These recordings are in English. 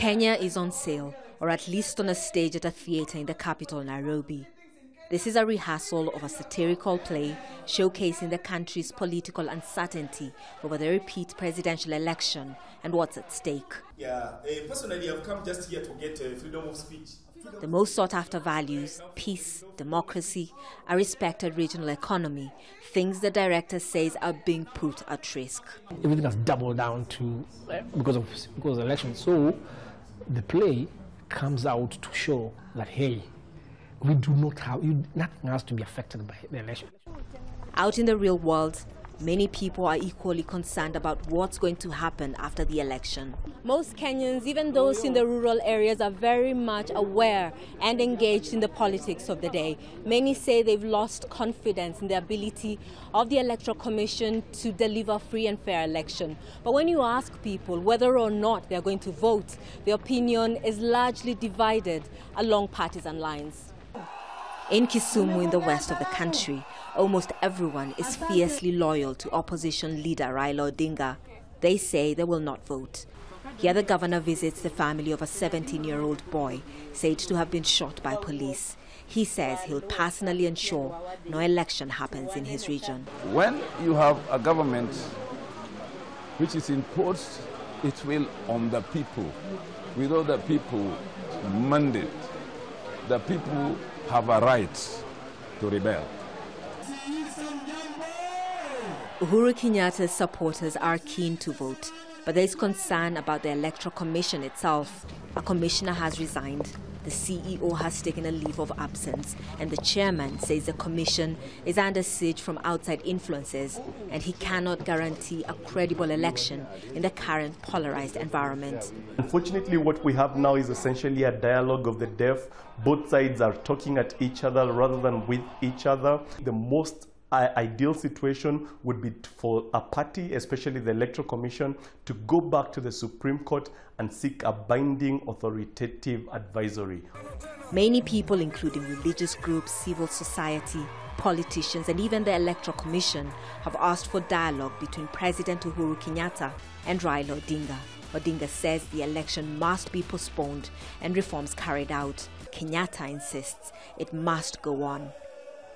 Kenya is on sale, or at least on a stage at a theatre in the capital, Nairobi. This is a rehearsal of a satirical play showcasing the country's political uncertainty over the repeat presidential election and what's at stake. Personally, I've come just here to get freedom of speech. The most sought-after values, peace, democracy, a respected regional economy, things the director says are being put at risk. Everything has doubled down to because of the election. So the play comes out to show that, hey, we do not have, nothing has to be affected by the election. Out in the real world, many people are equally concerned about what's going to happen after the election. Most Kenyans, even those in the rural areas, are very much aware and engaged in the politics of the day. Many say they've lost confidence in the ability of the Electoral Commission to deliver free and fair election. But when you ask people whether or not they're going to vote, the opinion is largely divided along partisan lines. In Kisumu, in the west of the country, almost everyone is fiercely loyal to opposition leader Raila Odinga. They say they will not vote. Here the governor visits the family of a 17-year-old boy said to have been shot by police. He says he'll personally ensure no election happens in his region. When you have a government which is imposed its will on the people, without the people mandate, the people have a right to rebel. Uhuru Kenyatta's supporters are keen to vote, but there is concern about the Electoral Commission itself. A commissioner has resigned, the CEO has taken a leave of absence, and the chairman says the commission is under siege from outside influences, and he cannot guarantee a credible election in the current polarized environment. Unfortunately, what we have now is essentially a dialogue of the deaf. Both sides are talking at each other rather than with each other. The most ideal situation would be for a party, especially the Electoral Commission, to go back to the Supreme Court and seek a binding authoritative advisory. Many people, including religious groups, civil society, politicians, and even the Electoral Commission, have asked for dialogue between President Uhuru Kenyatta and Raila Odinga. Odinga says the election must be postponed and reforms carried out. Kenyatta insists it must go on.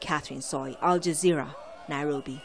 Catherine Soy, Al Jazeera, Nairobi.